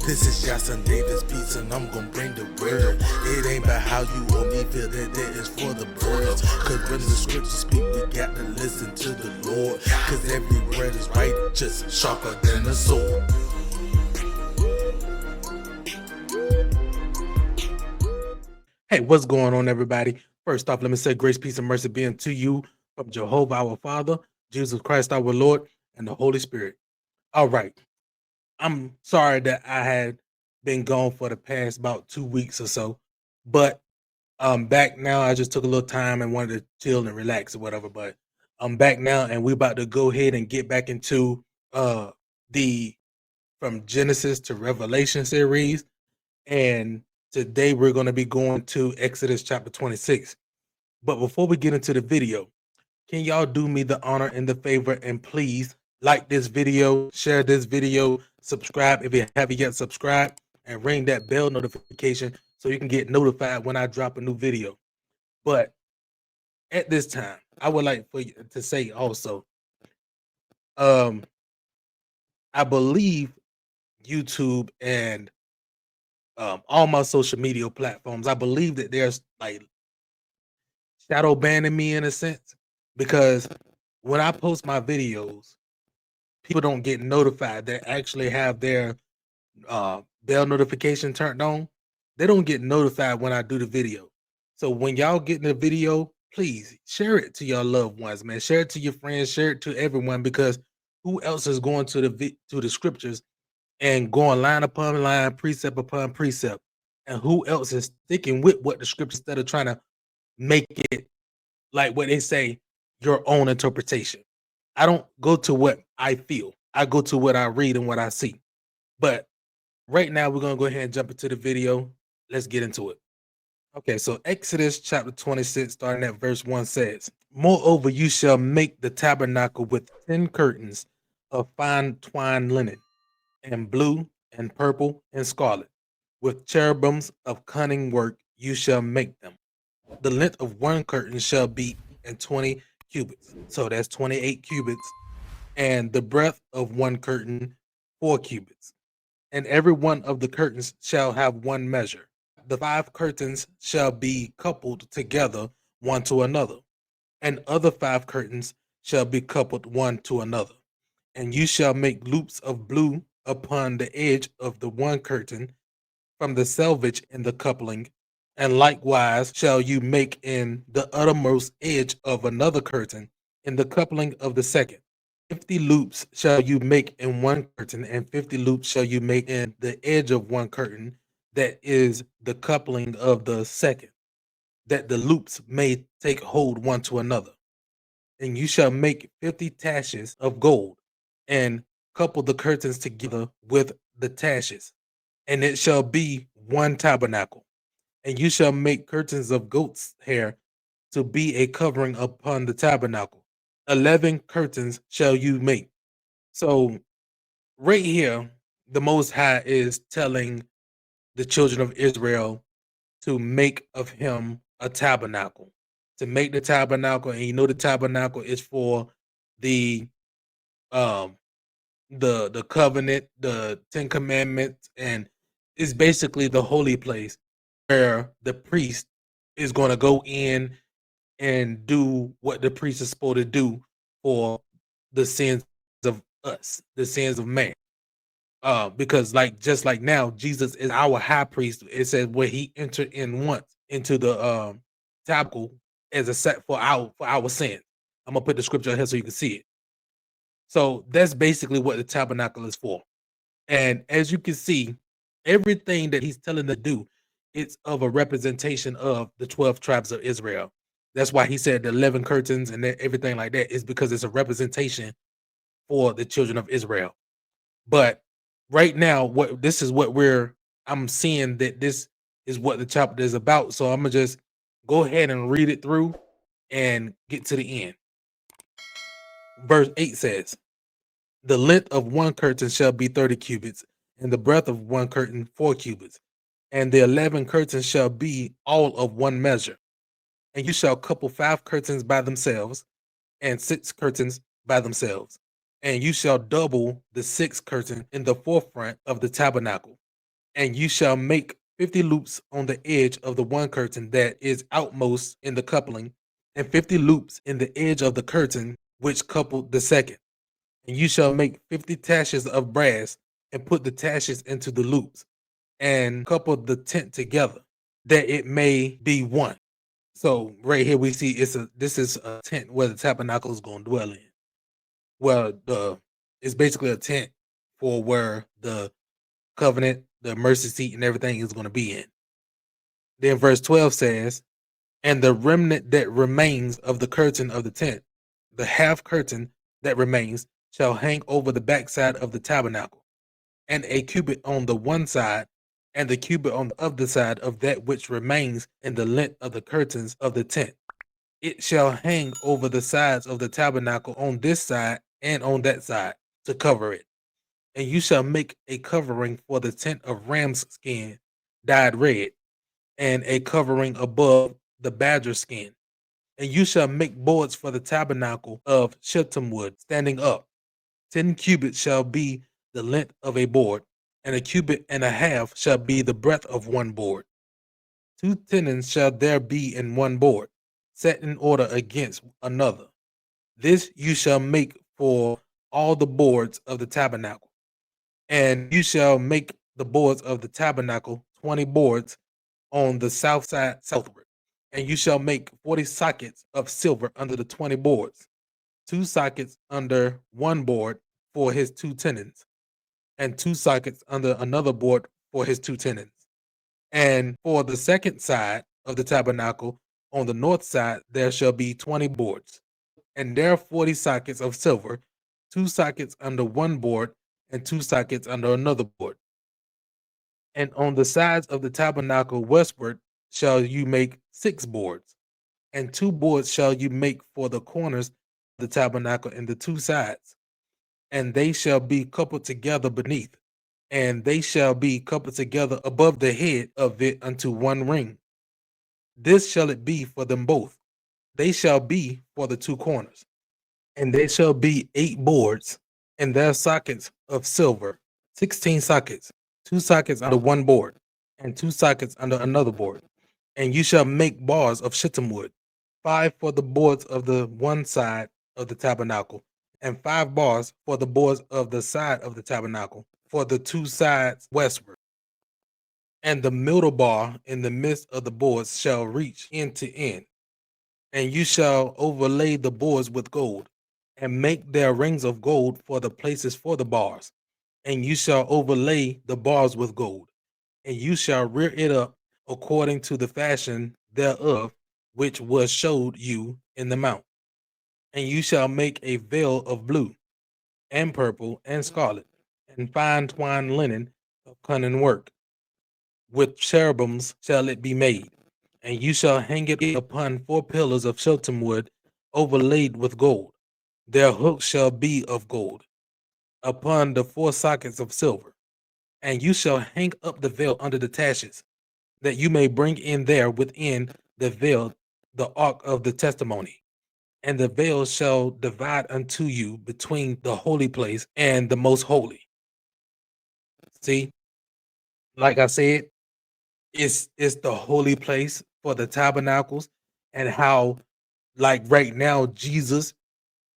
This is Yahson Davis Beats, and I'm gonna bring the word. It ain't about how you or me feel, that is for the birds. Cause when the scriptures speak, we got to listen to the Lord. Cause every word is righteous, sharper than a sword. Hey, what's going on, everybody? First off, let me say grace, peace, and mercy be unto you from Jehovah our Father, Jesus Christ our Lord, and the Holy Spirit. All right. I'm sorry that I had been gone for the past about 2 weeks or so, but I'm back now. I just took a little time and wanted to chill and relax or whatever, but I'm back now, and we're about to go ahead and get back into the From Genesis to Revelation series. And today we're going to be going to Exodus chapter 26. But before we get into the video, can y'all do me the honor and the favor and please like this video, share this video, subscribe if you haven't yet subscribed, and ring that bell notification so you can get notified when I drop a new video. But at this time, I would like for you to say also, I believe YouTube and all my social media platforms, I believe that there's like shadow banning me in a sense, because when I post my videos, people don't get notified. They actually have their bell notification turned on. They don't get notified when I do the video. So when y'all get in the video, please share it to your loved ones, man. Share it to your friends, share it to everyone, because who else is going to the scriptures and going line upon line, precept upon precept, and who else is sticking with what the scripture instead of trying to make it like what they say, your own interpretation. I don't go to what I feel. I go to what I read and what I see. But right now, we're going to go ahead and jump into the video. Let's get into it. Okay, so Exodus chapter 26, starting at verse 1 says, "Moreover, you shall make the tabernacle with 10 curtains of fine twined linen, and blue, and purple, and scarlet. With cherubims of cunning work you shall make them. The length of one curtain shall be 20 cubits." So that's 28 cubits. "And the breadth of one curtain, 4 cubits. And every one of the curtains shall have one measure. The 5 curtains shall be coupled together one to another, and other 5 curtains shall be coupled one to another. And you shall make loops of blue upon the edge of the one curtain from the selvage in the coupling, and likewise shall you make in the uttermost edge of another curtain in the coupling of the second. 50 loops shall you make in one curtain, and 50 loops shall you make in the edge of one curtain that is the coupling of the second, that the loops may take hold one to another. And you shall make 50 taches of gold, and couple the curtains together with the taches, and it shall be one tabernacle. And you shall make curtains of goat's hair to be a covering upon the tabernacle. 11 curtains shall you make." So right here, the Most High is telling the children of Israel to make of him a tabernacle. To make the tabernacle, and you know the tabernacle is for the um the covenant, the 10 commandments, and it's basically the holy place where the priest is going to go in and do what the priest is supposed to do for the sins of us, the sins of man. Because like just like now, Jesus is our high priest. It says where he entered in once into the tabernacle as a set for our sins. I'm gonna put the scripture here so you can see it. So that's basically what the tabernacle is for. And as you can see, everything that he's telling them to do, it's of a representation of the 12 tribes of Israel. That's why he said the 11 curtains and everything like that is because it's a representation for the children of Israel. But right now, what this is what I'm seeing that this is what the chapter is about. So I'm gonna just go ahead and read it through and get to the end. Verse 8 says, "The length of one curtain shall be 30 cubits, and the breadth of one curtain 4 cubits. And the 11 curtains shall be all of one measure. And you shall couple 5 curtains by themselves, and 6 curtains by themselves. And you shall double the 6th curtain in the forefront of the tabernacle. And you shall make 50 loops on the edge of the one curtain that is outmost in the coupling, and 50 loops in the edge of the curtain which coupled the second. And you shall make 50 taches of brass, and put the taches into the loops, and couple the tent together, that it may be one. So right here we see this is a tent where the tabernacle is going to dwell in. Well, it's basically a tent for where the covenant, the mercy seat, and everything is going to be in. Then verse 12 says, and the remnant that remains of the curtain of the tent, the half curtain that remains, shall hang over the backside of the tabernacle, and a cubit on the one side, and the cubit on the other side of that which remains in the length of the curtains of the tent. It shall hang over the sides of the tabernacle on this side and on that side to cover it. And you shall make a covering for the tent of ram's skin dyed red, and a covering above the badger skin. And you shall make boards for the tabernacle of shittim wood standing up. 10 cubits shall be the length of a board, and a cubit and a half shall be the breadth of one board. 2 tenons shall there be in one board, set in order against another. This you shall make for all the boards of the tabernacle. And you shall make the boards of the tabernacle 20 boards on the south side southward. And you shall make 40 sockets of silver under the 20 boards, 2 sockets under one board for his 2 tenons, and 2 sockets under another board for his 2 tenons. And for the second side of the tabernacle, on the north side, there shall be 20 boards, and there are 40 sockets of silver, 2 sockets under one board, and 2 sockets under another board. And on the sides of the tabernacle westward shall you make 6 boards, and 2 boards shall you make for the corners of the tabernacle in the 2 sides, and they shall be coupled together beneath, and they shall be coupled together above the head of it unto one ring. This shall it be for them both. They shall be for the 2 corners, and they shall be 8 boards, and their sockets of silver, 16 sockets, 2 sockets under one board, and 2 sockets under another board. And you shall make bars of shittim wood, 5 for the boards of the one side of the tabernacle, and 5 bars for the boards of the side of the tabernacle, for the 2 sides westward. And the middle bar in the midst of the boards shall reach end to end. And you shall overlay the boards with gold, and make their rings of gold for the places for the bars. And you shall overlay the bars with gold, and you shall rear it up according to the fashion thereof, which was showed you in the mount. And you shall make a veil of blue, and purple, and scarlet, and fine twined linen of cunning work. With cherubims shall it be made, and you shall hang it upon 4 pillars of shittim wood overlaid with gold. Their hooks shall be of gold, upon the 4 sockets of silver. And you shall hang up the veil under the taches, that you may bring in there within the veil the ark of the testimony. And the veil shall divide unto you between the holy place and the most holy. See, like I said, it's the holy place for the tabernacles, and how, like, right now Jesus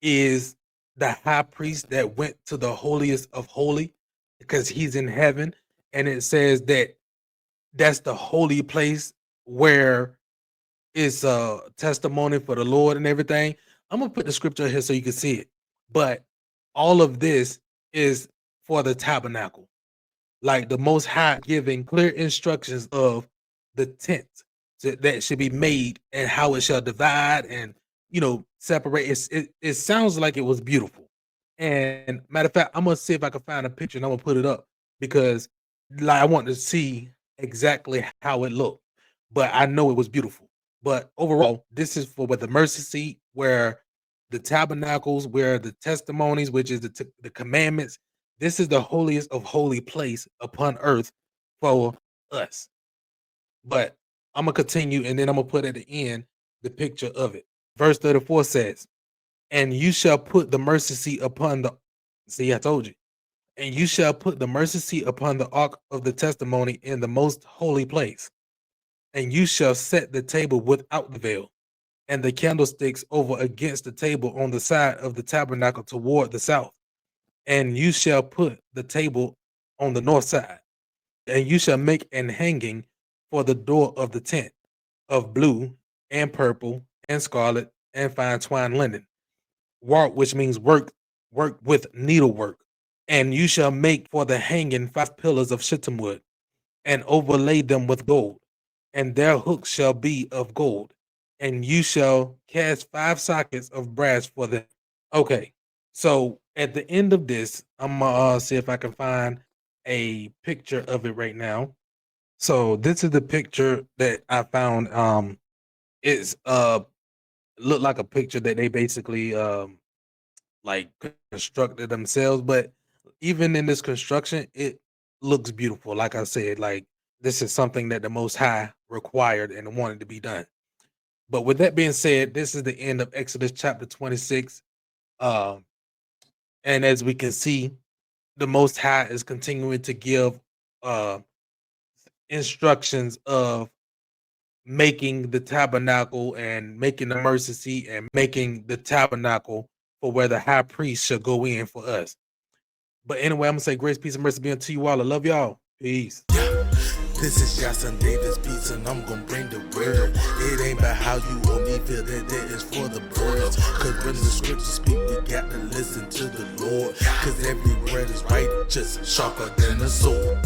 is the high priest that went to the holiest of holy, because he's in heaven, and it says that that's the holy place where it's a testimony for the Lord and everything. I'm gonna put the scripture here so you can see it, but all of this is for the tabernacle, like the Most High giving clear instructions of the tent that should be made, and how it shall divide and, separate. It sounds like it was beautiful. And matter of fact, I'm gonna see if I can find a picture, and I'm gonna put it up, because, like, I want to see exactly how it looked. But I know it was beautiful. But overall, this is for where the mercy seat, where the tabernacles, where the testimonies, which is the commandments. This is the holiest of holy place upon earth for us. But I'm gonna continue, and then I'm gonna put at the end the picture of it. Verse 34 says, and you shall put the mercy seat upon the, see, I told you, And you shall put the mercy seat upon the ark of the testimony in the most holy place. And you shall set the table without the veil, and the candlesticks over against the table on the side of the tabernacle toward the south. And you shall put the table on the north side. And you shall make an hanging for the door of the tent of blue and purple and scarlet and fine twined linen, work, which means work with needlework. And you shall make for the hanging 5 pillars of shittim wood, and overlay them with gold, and their hooks shall be of gold. And you shall cast 5 sockets of brass for them. Okay, so at the end of this, I'm gonna see if I can find a picture of it right now. So this is the picture that I found. It's looked like a picture that they basically like constructed themselves, but even in this construction, it looks beautiful. Like I said, like this is something that the Most High required and wanted to be done. But with that being said, this is the end of Exodus chapter 26. Um, and as we can see, the Most High is continuing to give uh instructions of making the tabernacle and making the mercy seat and making the tabernacle for where the high priest shall go in for us. But anyway, I'm gonna say grace, peace, and mercy be unto you all. I love y'all. Peace. This is Yahson Davis Beats, and I'm gonna bring the word. It ain't about how you or me feel, that is for the birds. Cause when the scriptures speak, we got to listen to the Lord. Cause every word is right, just sharper than a sword.